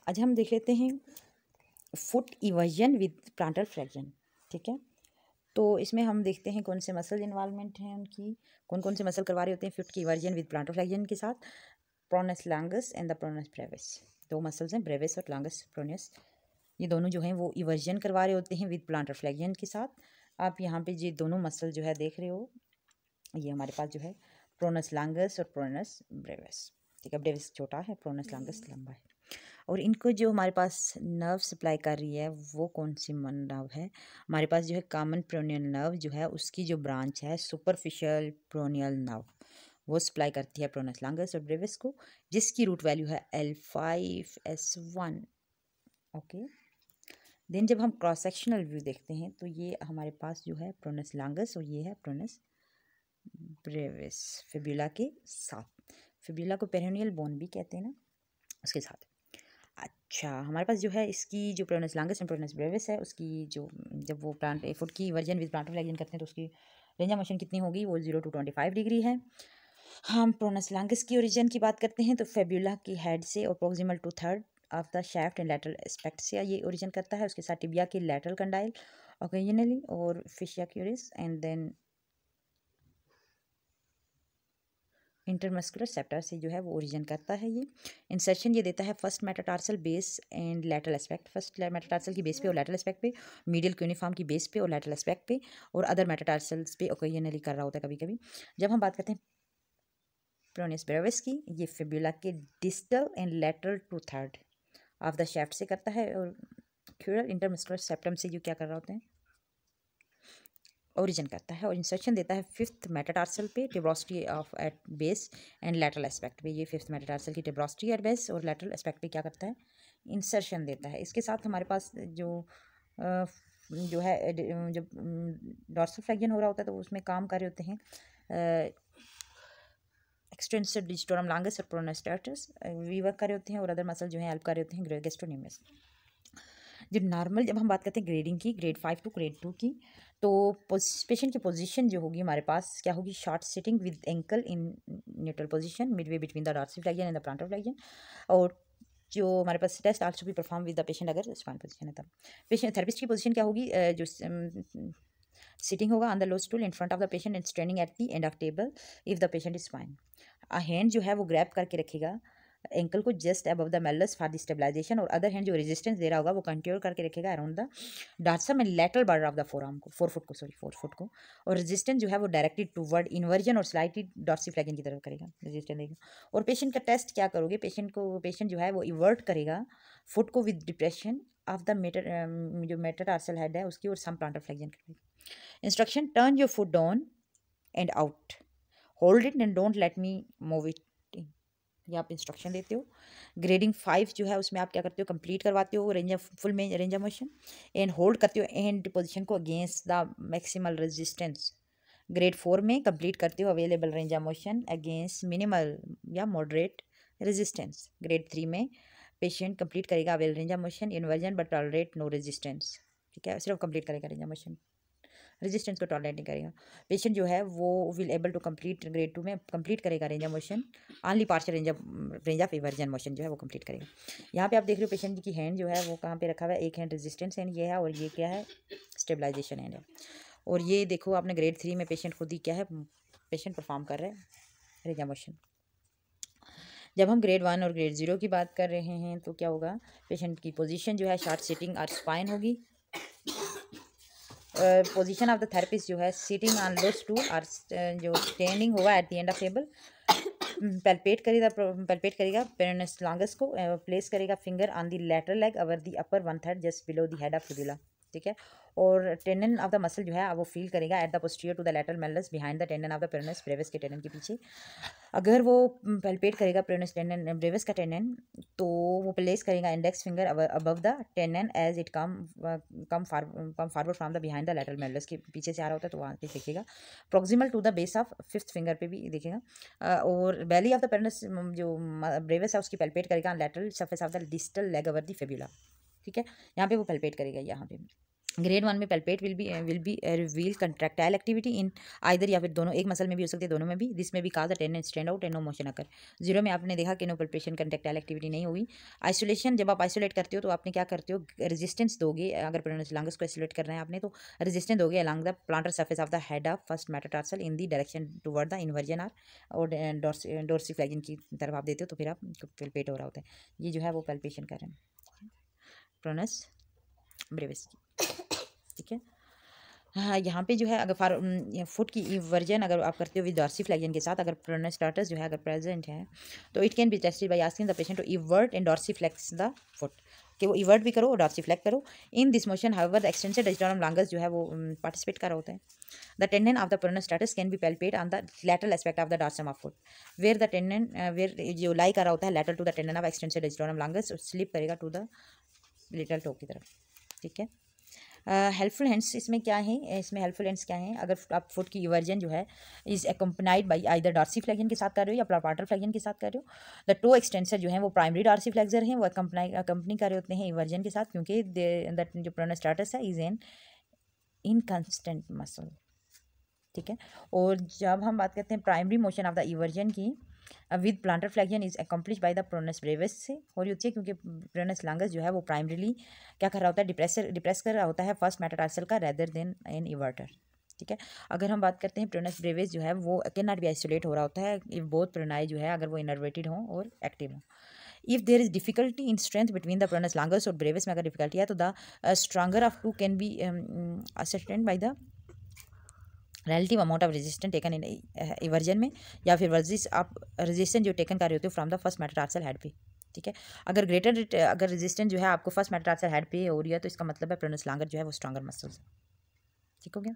आज हम देख लेते हैं foot eversion with plantar flexion. ठीक है, तो इसमें हम देखते हैं कौन से मसल इन्वॉल्वमेंट हैं उनकी, कौन कौन से मसल करवा रहे होते हैं फुट की इवर्जन विद प्लांटर फ्लेक्शन के साथ। प्रोनस longus and the peroneus Brevis, दो मसल्स हैं, ब्रेविस और लॉन्गस प्रोनस। ये दोनों जो हैं वो इवर्जन करवा रहे होते हैं विद प्लांटर फ्लेक्शन के साथ। आप यहाँ पे ये दोनों मसल जो है देख रहे हो, ये हमारे पास जो है प्रोनस लॉन्गस और प्रोनस ब्रेविस। ठीक है, ब्रेविस छोटा है, प्रोनस लॉन्गस लंबा है। और इनको जो हमारे पास नर्व सप्लाई कर रही है वो कौन सी नर्व है? हमारे पास जो है कॉमन पेरोनियल नर्व जो है उसकी जो ब्रांच है सुपरफिशियल पेरोनियल नर्व, वो सप्लाई करती है प्रोनस लॉन्गस और ब्रेविस को, जिसकी रूट वैल्यू है L5S1। ओके, देन जब हम क्रॉस सेक्शनल व्यू देखते हैं तो ये हमारे पास जो है प्रोनस लॉन्गस और ये है प्रोनस ब्रेविस फिब्यूला के साथ। फिब्यूला को पेरोनियल बोन भी कहते हैं ना, उसके साथ। अच्छा, हमारे पास जो है इसकी जो प्रोनस लॉन्गस एंड प्रोनस ब्रेविस है उसकी जो जब वो प्लांट फुट की वर्जन विद प्लांटर फ्लेक्शन करते हैं तो उसकी रेंज ऑफ मोशन कितनी होगी? वो 0 to 25 डिग्री है। हम प्रोनस लॉन्गस की ओरिजिन की बात करते हैं तो फेब्यूला की हेड से और proximal two third of the shaft and lateral aspect से ये ओरिजिन करता है। उसके साथ टिबिया की लैटरल कंडाइल ओकेजनली और fascia cruris and then intermuscular septa से जो है वो ओरिजिन करता है। ये इंसर्शन ये देता है first metatarsal base and lateral aspect, first metatarsal की बेस पे और लैटरल एस्पेक्ट पे, मीडियल क्यूनिफॉर्म की बेस पे और लैटरल एस्पेक्ट पे, और अदर मेटाटार्सल्स पे ओकेजनली कर रहा होता है कभी कभी। जब हम बात करते हैं प्रोनस ब्रेविस की, ये फिब्यूला के distal and lateral two third of the shaft से करता है और क्यूरल इंटरमस्कुलर सेप्टम से जो क्या कर रहा होते हैं ओरिजिन करता है। और इंसर्शन देता है फिफ्थ मेटाटार्सल पे, tuberosity of at base and lateral aspect पे। ये फिफ्थ मेटाटार्सल की टिब्रोस्टी एट बेस और लैटरल एस्पेक्ट पे क्या करता है? इंसर्शन देता है। इसके साथ हमारे पास जो है जब डॉर्सल फ्लेक्शन हो रहा होता है तो उसमें काम कर रहे होते हैं एक्सटेंसिव डिजिटोरम लॉन्गस और प्रोनस स्टैटस वी वर्क कर रहे होते हैं, और अदर मसल जो है हेल्प कर रहे होते हैं गैस्ट्रोनोमियस। जब हम बात करते हैं ग्रेडिंग की, ग्रेड 5 टू ग्रेड 2 की, तो पेशेंट की पोजीशन जो होगी हमारे पास क्या होगी? Short sitting with ankle in neutral position Midway between the dorsal flexion and the planter flexion. और जो हमारे पास टेस्ट आल्सो भी परफॉर्म विद द पेशेंट अगर स्पाइन पोजीशन है तब। पेशेंट थेरेपिस्ट की पोजीशन क्या होगी? जो सिटिंग होगा on the low stool in front of the patient and standing at the end of table if the patient is supine. Hand जो है वो ग्रैब करके रखेगा एंकल को just above the malleolus for the stabilisation, और other hand जो resistance दे रहा होगा वो कंट्रोल करके रखेगा around the dorsum and lateral border of the forearm को, फोर फुट को। और रेजिस्टेंस जो है वो डायरेक्टेड टूवर्ड इन्वर्जन और स्लाइटली डॉर्सिफ्लेक्शन की तरफ करेगा, रेजिस्टेंस देगा। और पेशेंट का टेस्ट क्या करोगे? पेशेंट जो है वो इवर्ट करेगा फुट को विद डिप्रेशन ऑफ द जो मेटाटार्सल हेड है उसकी, और सम प्लांटर फ्लेक्शन करेगा। Instruction: turn your foot down and out, hold it and don't let me move it. ये आप इंस्ट्रक्शन देते हो। ग्रेडिंग 5 जो है उसमें आप क्या करते हो? कंप्लीट करवाते हो रेंज ऑफ फुल में range of motion and hold करते हो एंड पोजीशन को against the maximal resistance. Grade 4 में कंप्लीट करते हो available range of motion against minimal या मॉडरेट रेजिस्टेंस। ग्रेड 3 में पेशेंट कंप्लीट करेगा available range of motion inversion but tolerate no resistance. ठीक है, सिर्फ कंप्लीट करेगा रेंज ऑफ मोशन, रेजिस्टेंस को टॉलरेट नहीं करेगा। पेशेंट जो है वो will able to complete grade 2 में कंप्लीट करेगा range of motion, only partial range of eversion motion जो है वो कंप्लीट करेगा। यहाँ पे आप देख रहे हो पेशेंट की हैंड जो है वो कहाँ पे रखा हुआ है? एक हैंड रेजिस्टेंस हैंड ये है, और ये क्या है? स्टेबलाइजेशन हैंड है। और ये देखो आपने ग्रेड 3 में पेशेंट खुद ही क्या है पेशेंट परफॉर्म कर रहे हैं रेंज ऑफ मोशन। जब हम ग्रेड 1 और ग्रेड 0 की बात कर रहे हैं तो क्या होगा? पेशेंट की पोजीशन जो है शॉर्ट सिटिंग और स्पाइन होगी। पोजीशन ऑफ द थेरेपिस्ट जो है सिटिंग ऑन लो स्टूल और जो स्टैंडिंग होगा eight the end of table. Palpate करेगा पेरोनस लॉन्गस को, प्लेस करेगा finger on the lateral leg our the upper 1/3 just below the head of fibula. ठीक है, और टेंडन ऑफ द मसल जो है वो फील करेगा at the posterior to the lateral malleolus behind the tendon of the peroneus brevis के tendon के पीछे। अगर वो पैल्पेट करेगा पेरोनस टेंडन ब्रेविस का टेंडन तो वो प्लेस करेगा index finger above the tendon as it come forward from the behind the lateral malleolus के पीछे से आ रहा होता है तो वहाँ पे देखेगा। Proximal to the base of fifth finger पे भी देखेगा। और बैली ऑफ द पेरोनस जो ब्रेविस है उसकी पैल्पेट करेगा lateral surface of the distal leg over the fibula. ठीक है, यहाँ पे वो पैल्पेट करेगा यहाँ पे ग्रेड 1 में palpate will be reveal contractile activity in either, या फिर दोनों, एक मसल में भी हो सकती है, दोनों में भी। दिस में भी कहा था tendon stand out and no motion occur. 0 में आपने देखा कि नो पल्पेशन, कंट्रैक्टाइल एक्टिविटी नहीं हुई। आइसोलेशन, जब आप आइसोलेट करते हो तो आपने क्या करते हो, रेजिस्टेंस दोगे। अगर प्रोनस लांगस को आइसोलेट करना है आपने तो रेजिस्टेंस दोगे along the plantar surface of the head of first metatarsal in the direction toward the inversion or, और डोर्सीफ्लेगन की तरफ आप देते हो तो फिर आप पल्पेट हो रहा होता है। ये जो है वो पल्पेशन कर रहे हैं प्रोनस ब्रेविस की, ठीक है। हाँ, यहाँ पे जो है अगर फुट की वर्जन अगर आप करते हो विद डॉर्सीफ्लेक्शन के साथ, अगर प्रोनस स्टार्टस जो है अगर प्रेजेंट है तो it can be tested by asking the patient to evert and dorsiflex the foot, कि वो इवर्ट भी करो और डॉर्सीफ्लेक्ट करो। In this motion however the extensor digitorum longus जो है वो पार्टिसिपेट कर रहा होता है। The tendon of the peroneus tertius can be palpate on the lateral aspect of the dorsum of foot, where the tendon where जो lie कर रहा होता है lateral to the tendon of extensor digitorum longus, slip करेगा to the little toe की तरफ, ठीक है। हेल्पफुल हैंड्स इसमें क्या है, इसमें हेल्पफुल हैंड्स क्या हैं, अगर आप फुट की इवर्जन जो है इज एक्म्पनाइड बाई आइदर डॉर्सीफ्लेक्शन के साथ कर रहे हो या प्लांटर फ्लेक्शन के साथ कर रहे हो। द टो एक्सटेंसर जो है वो प्राइमरी डॉर्सीफ्लेक्सर हैं, वो कंपनी कर रहे होते हैं इवर्जन के साथ, क्योंकि जो प्रोनस स्टार्टस है इज एन इनकंस्टेंट मसल, ठीक है। और जब हम बात करते हैं primary motion of the eversion की with plantar flexion is accomplish by the peroneus brevis से हो रही होती है, क्योंकि प्रोनस लांगस जो है वो प्राइमरीली क्या कर रहा होता है, डिप्रेस कर रहा होता है फर्स्ट मेटाटार्सल का रेदर देन एन इवर्टर, ठीक है। अगर हम बात करते हैं प्रोनस ब्रेविस जो है वो कैन नॉट बी आइसोलेट हो रहा होता है इफ बोथ प्रोनाई जो है अगर वो इनर्वेटेड हों और एक्टिव हों। If there is difficulty in strength between the peroneus longus और ब्रेविस में अगर डिफिकल्टी है तो the stronger of two can be ascertained by the relative amount of resistance taken in eversion में, या फिर वर्जिस आप रेजिस्टेंस जो टेकन कर रहे होते हो from the first metatarsal head पे, ठीक है। अगर रेजिस्टेंस जो है आपको फर्स्ट मेटाटार्सल हेड पे हो रही है तो इसका मतलब है प्रोनस लांगर जो है वो स्ट्रॉन्गर मसल्स, ठीक हो गया।